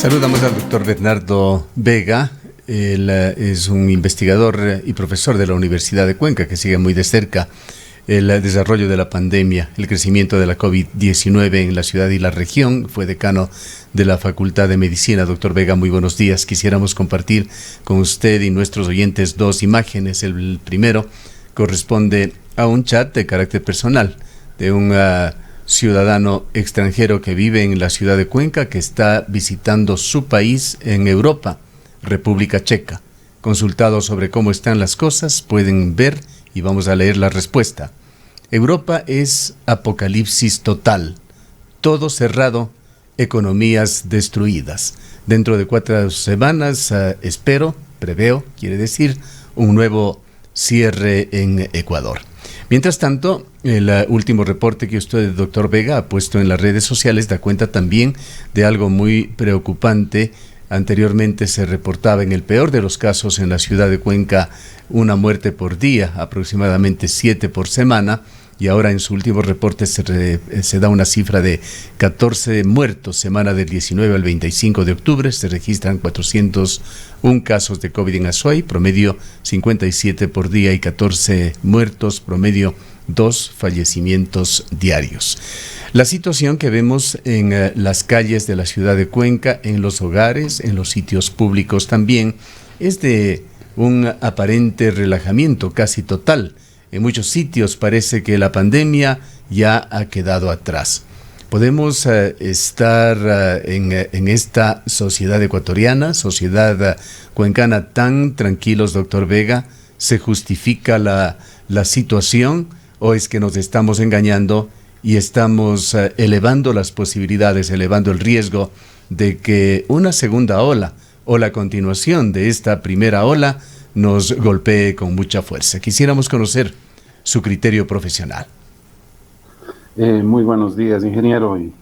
Saludamos al doctor Bernardo Vega. Él es un investigador y profesor de la Universidad de Cuenca que sigue muy de cerca el desarrollo de la pandemia, el crecimiento de la COVID-19 en la ciudad y la región. Fue decano de la Facultad de Medicina. Doctor Vega, muy buenos días. Quisiéramos compartir con usted y nuestros oyentes dos imágenes. El primero corresponde a un chat de carácter personal de un ciudadano extranjero que vive en la ciudad de Cuenca, que está visitando su país en Europa, República Checa. Consultados sobre cómo están las cosas, pueden ver y vamos a leer la respuesta. Europa es apocalipsis total, todo cerrado, economías destruidas. Dentro de 4 semanas preveo, quiere decir, un nuevo cierre en Ecuador. Mientras tanto, el último reporte que usted, doctor Vega, ha puesto en las redes sociales da cuenta también de algo muy preocupante. Anteriormente se reportaba en el peor de los casos en la ciudad de Cuenca una muerte por día, aproximadamente 7 por semana, y ahora en su último reporte se da una cifra de 14 muertos. Semana del 19 al 25 de octubre se registran 401 casos de COVID en Azuay, promedio 57 por día y 14 muertos, promedio 2 fallecimientos diarios. La situación que vemos en las calles de la ciudad de Cuenca, en los hogares, en los sitios públicos también, es de un aparente relajamiento casi total. En muchos sitios parece que la pandemia ya ha quedado atrás. ¿Podemos estar en esta sociedad ecuatoriana, sociedad cuencana, tan tranquilos, doctor Vega? ¿Se justifica la situación o es que nos estamos engañando y estamos elevando las posibilidades, elevando el riesgo de que una segunda ola o la continuación de esta primera ola nos golpee con mucha fuerza? Quisiéramos conocer su criterio profesional. Muy buenos días, ingeniero, y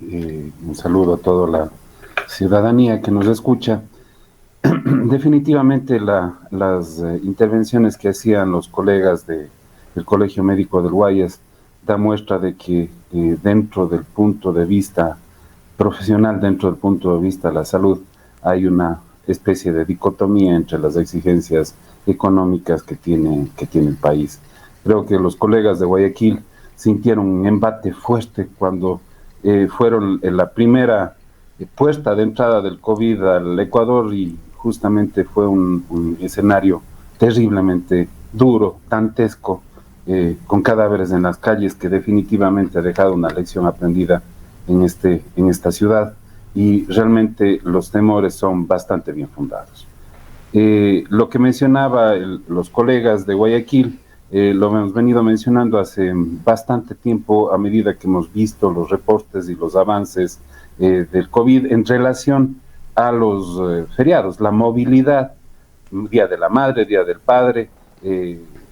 un saludo a toda la ciudadanía que nos escucha. Definitivamente las intervenciones que hacían los colegas del Colegio Médico del Guayas da muestra de que dentro del punto de vista profesional, dentro del punto de vista de la salud, hay una especie de dicotomía entre las exigencias económicas que tiene el país. Creo que los colegas de Guayaquil sintieron un embate fuerte cuando fueron en la primera puerta de entrada del COVID al Ecuador, y justamente fue un escenario terriblemente duro, dantesco, con cadáveres en las calles, que definitivamente ha dejado una lección aprendida en esta ciudad, y realmente los temores son bastante bien fundados. Lo que mencionaba los colegas de Guayaquil, lo hemos venido mencionando hace bastante tiempo, a medida que hemos visto los reportes y los avances del COVID en relación a los feriados, la movilidad, Día de la Madre, Día del Padre,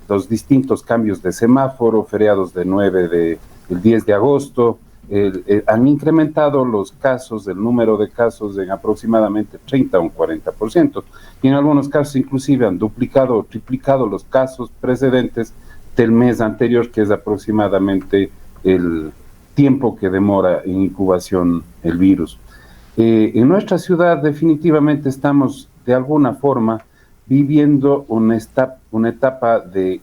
los distintos cambios de semáforo, feriados del 10 de agosto, han incrementado los casos, el número de casos en aproximadamente 30 o un 40%, y en algunos casos inclusive han duplicado o triplicado los casos precedentes del mes anterior, que es aproximadamente el tiempo que demora en incubación el virus. En nuestra ciudad definitivamente estamos de alguna forma viviendo una etapa de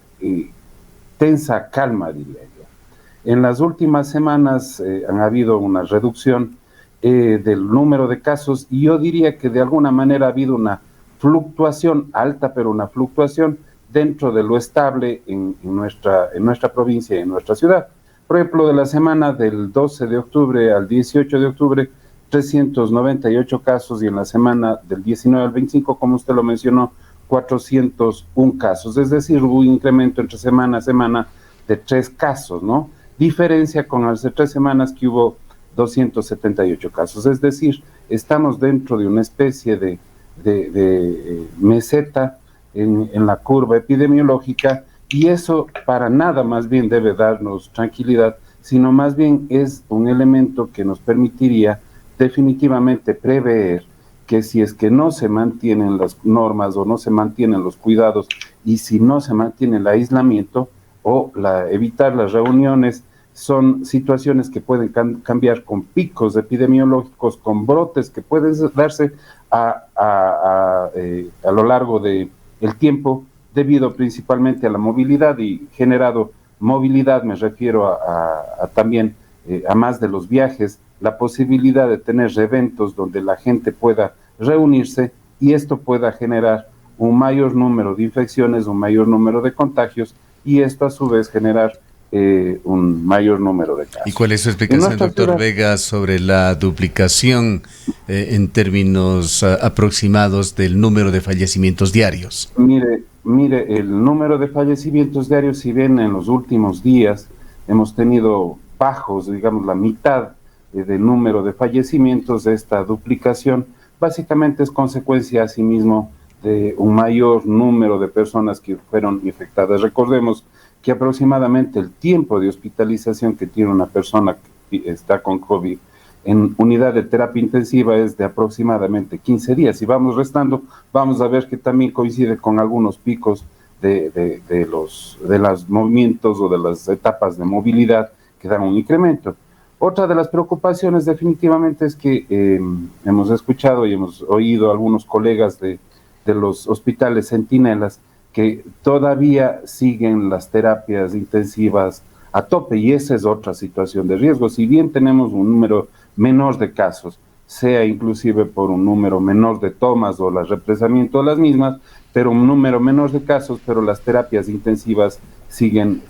tensa calma, diría yo. En las últimas semanas han habido una reducción del número de casos, y yo diría que de alguna manera ha habido una fluctuación alta, pero una fluctuación dentro de lo estable en nuestra provincia y en nuestra ciudad. Por ejemplo, de la semana del 12 de octubre al 18 de octubre, 398 casos, y en la semana del 19 al 25, como usted lo mencionó, 401 casos. Es decir, hubo un incremento entre semana a semana de 3 casos, ¿no? Diferencia con hace 3 semanas que hubo 278 casos. Es decir, estamos dentro de una especie de meseta en la curva epidemiológica, y eso para nada más bien debe darnos tranquilidad, sino más bien es un elemento que nos permitiría definitivamente prever que si es que no se mantienen las normas o no se mantienen los cuidados, y si no se mantiene el aislamiento o evitar las reuniones, son situaciones que pueden cambiar con picos epidemiológicos, con brotes que pueden darse a lo largo del tiempo, debido principalmente a la movilidad y generado movilidad, me refiero también a más de los viajes, la posibilidad de tener eventos donde la gente pueda reunirse y esto pueda generar un mayor número de infecciones, un mayor número de contagios y esto a su vez generar un mayor número de casos. ¿Y cuál es su explicación, doctor Vega, sobre la duplicación en términos aproximados del número de fallecimientos diarios? Mire, el número de fallecimientos diarios, si bien en los últimos días hemos tenido bajos, digamos la mitad del número de fallecimientos, de esta duplicación, básicamente es consecuencia asimismo de un mayor número de personas que fueron infectadas. Recordemos que aproximadamente el tiempo de hospitalización que tiene una persona que está con COVID en unidad de terapia intensiva es de aproximadamente 15 días. Si vamos restando, vamos a ver que también coincide con algunos picos de los movimientos o de las etapas de movilidad que dan un incremento. Otra de las preocupaciones definitivamente es que hemos escuchado y hemos oído a algunos colegas de los hospitales centinelas que todavía siguen las terapias intensivas a tope y esa es otra situación de riesgo. Si bien tenemos un número menor de casos, sea inclusive por un número menor de tomas o el represamiento de las mismas, pero un número menor de casos, pero las terapias intensivas siguen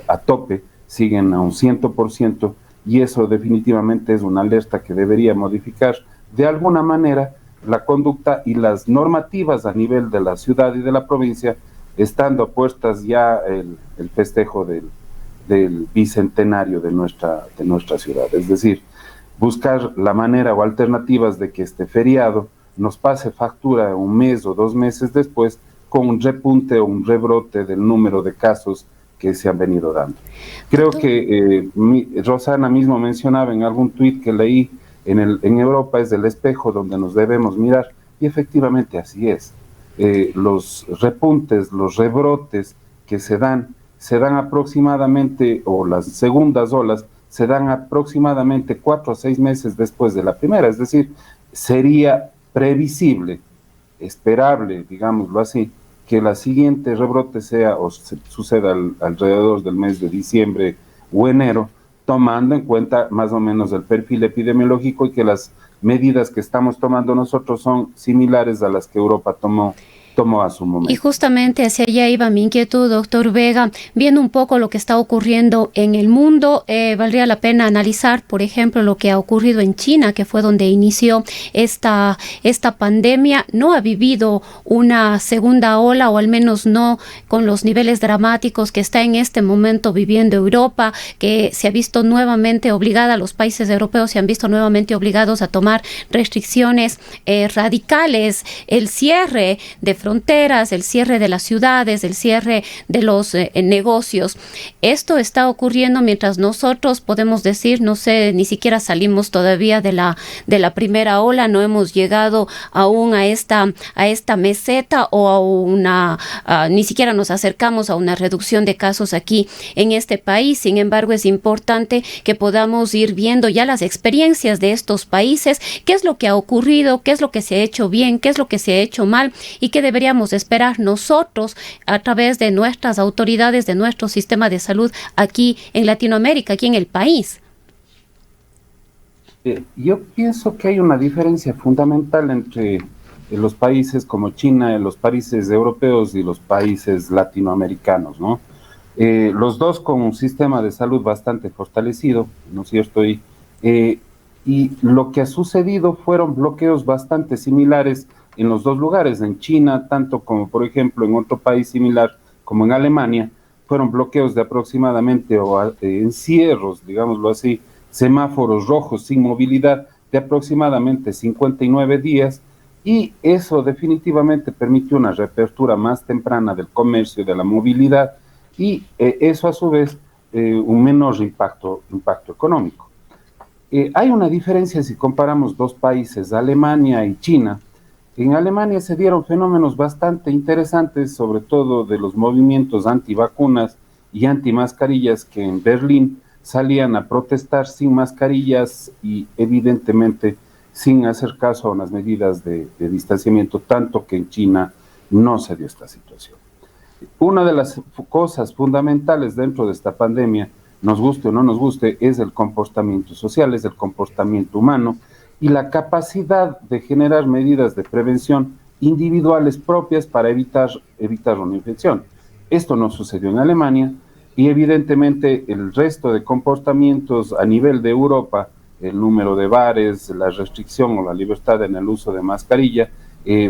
a tope, siguen a un 100%, y eso definitivamente es una alerta que debería modificar de alguna manera la conducta y las normativas a nivel de la ciudad y de la provincia, estando a puertas ya el festejo del bicentenario de nuestra ciudad. Es decir, buscar la manera o alternativas de que este feriado nos pase factura un mes o 2 meses después con un repunte o un rebrote del número de casos que se han venido dando. Creo que Rosana mismo mencionaba en algún tuit que leí, en Europa es el espejo donde nos debemos mirar, y efectivamente así es. Los repuntes, los rebrotes que se dan aproximadamente, o las segundas olas, se dan aproximadamente 4 a 6 meses después de la primera, es decir, sería previsible, esperable, digámoslo así, que la siguiente rebrote sea o suceda alrededor del mes de diciembre o enero, tomando en cuenta más o menos el perfil epidemiológico y que las medidas que estamos tomando nosotros son similares a las que Europa tomó a su momento. Y justamente hacia allá iba mi inquietud, doctor Vega, viendo un poco lo que está ocurriendo en el mundo, valdría la pena analizar, por ejemplo, lo que ha ocurrido en China, que fue donde inició esta pandemia. No ha vivido una segunda ola, o al menos no con los niveles dramáticos que está en este momento viviendo Europa, que se ha visto nuevamente obligada, los países europeos se han visto nuevamente obligados a tomar restricciones radicales, el cierre de fronteras, el cierre de las ciudades, el cierre de los negocios. Esto está ocurriendo mientras nosotros podemos decir, no sé, ni siquiera salimos todavía de la primera ola, no hemos llegado aún a esta meseta o ni siquiera nos acercamos a una reducción de casos aquí en este país. Sin embargo, es importante que podamos ir viendo ya las experiencias de estos países, qué es lo que ha ocurrido, qué es lo que se ha hecho bien, qué es lo que se ha hecho mal y qué deberíamos esperar nosotros a través de nuestras autoridades, de nuestro sistema de salud aquí en Latinoamérica, aquí en el país. Yo pienso que hay una diferencia fundamental entre los países como China, los países europeos y los países latinoamericanos, ¿no? Los dos con un sistema de salud bastante fortalecido, ¿no es cierto? Y lo que ha sucedido fueron bloqueos bastante similares en los dos lugares, en China, tanto como por ejemplo en otro país similar como en Alemania, fueron bloqueos de aproximadamente, o encierros, digámoslo así, semáforos rojos sin movilidad de aproximadamente 59 días, y eso definitivamente permitió una reapertura más temprana del comercio y de la movilidad, y eso a su vez un menor impacto económico. Hay una diferencia si comparamos dos países, Alemania y China. En Alemania se dieron fenómenos bastante interesantes, sobre todo de los movimientos antivacunas y antimascarillas que en Berlín salían a protestar sin mascarillas y evidentemente sin hacer caso a unas medidas de distanciamiento, tanto que en China no se dio esta situación. Una de las cosas fundamentales dentro de esta pandemia, nos guste o no nos guste, es el comportamiento social, es el comportamiento humano y la capacidad de generar medidas de prevención individuales propias para evitar una infección. Esto no sucedió en Alemania y evidentemente el resto de comportamientos a nivel de Europa, el número de bares, la restricción o la libertad en el uso de mascarilla,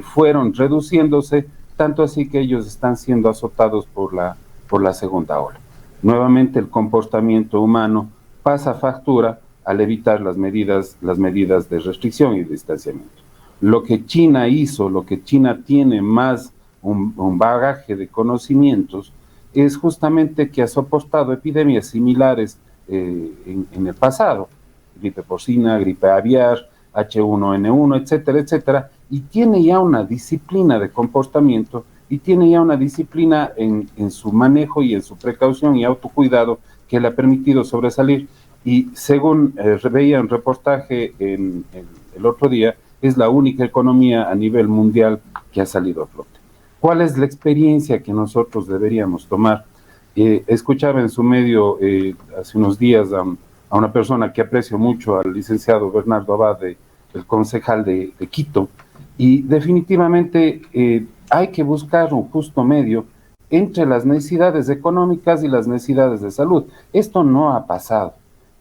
fueron reduciéndose, tanto así que ellos están siendo azotados por la segunda ola. Nuevamente el comportamiento humano pasa factura al evitar las medidas de restricción y distanciamiento. Lo que China hizo, lo que China tiene más un bagaje de conocimientos, es justamente que ha soportado epidemias similares en el pasado, gripe porcina, gripe aviar, H1N1, etcétera, etcétera, y tiene ya una disciplina de comportamiento y tiene ya una disciplina en su manejo y en su precaución y autocuidado que le ha permitido sobresalir. Y según veía un reportaje el otro día, es la única economía a nivel mundial que ha salido a flote. ¿Cuál es la experiencia que nosotros deberíamos tomar? Escuchaba en su medio hace unos días a una persona que aprecio mucho, al licenciado Bernardo Abad, el concejal de Quito, y definitivamente hay que buscar un justo medio entre las necesidades económicas y las necesidades de salud. Esto no ha pasado.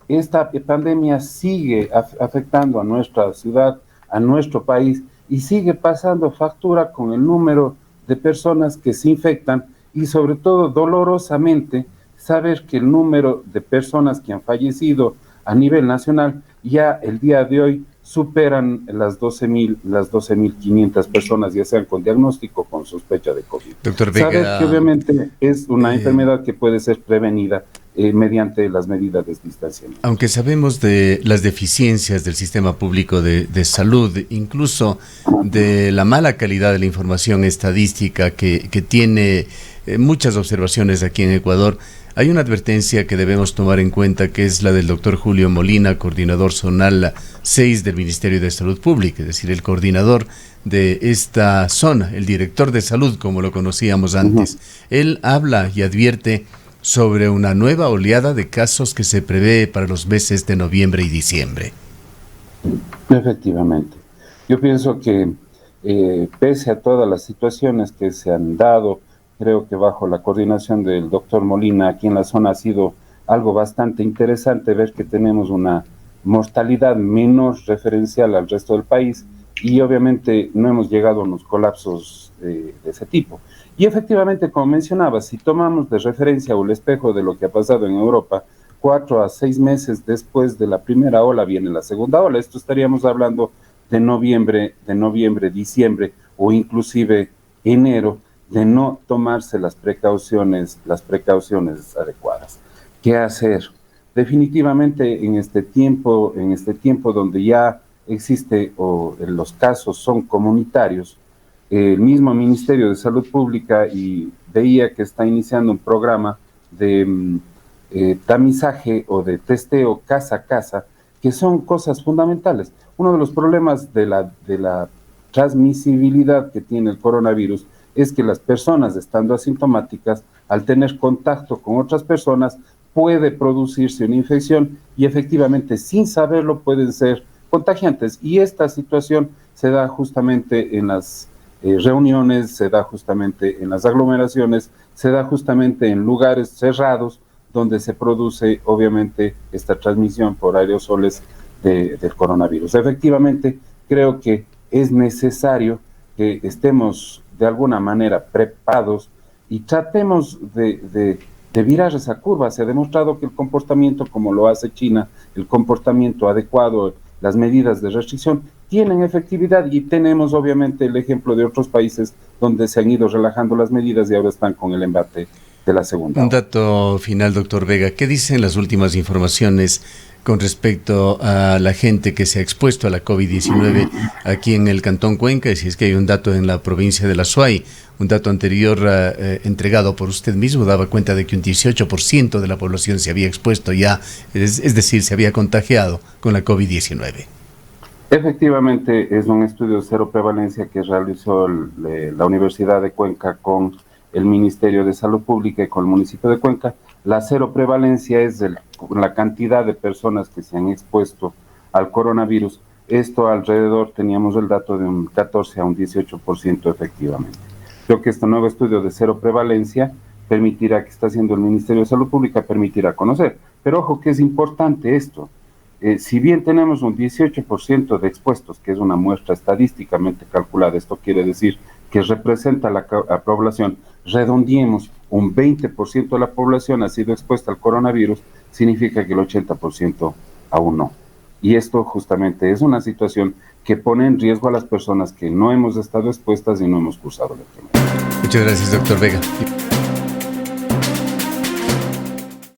Esta pandemia sigue afectando a nuestra ciudad, a nuestro país, y sigue pasando factura con el número de personas que se infectan y sobre todo dolorosamente saber que el número de personas que han fallecido a nivel nacional ya el día de hoy superan las 12.500 personas, ya sean con diagnóstico o con sospecha de COVID. Doctor Vega, saber que obviamente es una enfermedad que puede ser prevenida mediante las medidas de distanciamiento. Aunque sabemos de las deficiencias del sistema público de salud, incluso de la mala calidad de la información estadística que tiene muchas observaciones aquí en Ecuador, hay una advertencia que debemos tomar en cuenta, que es la del doctor Julio Molina, coordinador zonal 6 del Ministerio de Salud Pública, es decir, el coordinador de esta zona, el director de salud, como lo conocíamos antes. Él habla y advierte sobre una nueva oleada de casos que se prevé para los meses de noviembre y diciembre. Efectivamente. Yo pienso que pese a todas las situaciones que se han dado, creo que bajo la coordinación del doctor Molina aquí en la zona ha sido algo bastante interesante ver que tenemos una mortalidad menor referencial al resto del país y obviamente no hemos llegado a unos colapsos de ese tipo. Y efectivamente, como mencionaba, si tomamos de referencia o el espejo de lo que ha pasado en Europa, 4 a 6 meses después de la primera ola viene la segunda ola. Esto estaríamos hablando de noviembre, diciembre o inclusive enero, de no tomarse las precauciones adecuadas. ¿Qué hacer? Definitivamente en este tiempo donde ya existe o los casos son comunitarios, el mismo Ministerio de Salud Pública y veía que está iniciando un programa de tamizaje o de testeo casa a casa, que son cosas fundamentales. Uno de los problemas de la transmisibilidad que tiene el coronavirus es que las personas estando asintomáticas, al tener contacto con otras personas, puede producirse una infección y efectivamente sin saberlo pueden ser contagiantes. Y esta situación se da justamente en las reuniones, se da justamente en las aglomeraciones, se da justamente en lugares cerrados donde se produce obviamente esta transmisión por aerosoles del coronavirus. Efectivamente, creo que es necesario que estemos de alguna manera preparados y tratemos de virar esa curva. Se ha demostrado que el comportamiento, como lo hace China, el comportamiento adecuado, las medidas de restricción, tienen efectividad y tenemos obviamente el ejemplo de otros países donde se han ido relajando las medidas y ahora están con el embate de la segunda. Un dato final, doctor Vega, ¿qué dicen las últimas informaciones con respecto a la gente que se ha expuesto a la COVID-19 aquí en el Cantón Cuenca? Y si es que hay un dato en la provincia de la Suay, un dato anterior entregado por usted mismo, daba cuenta de que un 18% de la población se había expuesto ya, es decir, se había contagiado con la COVID-19. Efectivamente, es un estudio de cero prevalencia que realizó la Universidad de Cuenca con el Ministerio de Salud Pública y con el municipio de Cuenca. La cero prevalencia es la cantidad de personas que se han expuesto al coronavirus. Esto alrededor teníamos el dato de un 14 a un 18% efectivamente. Creo que este nuevo estudio de cero prevalencia permitirá, que está haciendo el Ministerio de Salud Pública, permitirá conocer. Pero ojo que es importante esto. Si bien tenemos un 18% de expuestos, que es una muestra estadísticamente calculada, esto quiere decir que representa la población, redondeemos, un 20% de la población ha sido expuesta al coronavirus, significa que el 80% aún no. Y esto justamente es una situación que pone en riesgo a las personas que no hemos estado expuestas y no hemos cursado la enfermedad. Muchas gracias, doctor Vega.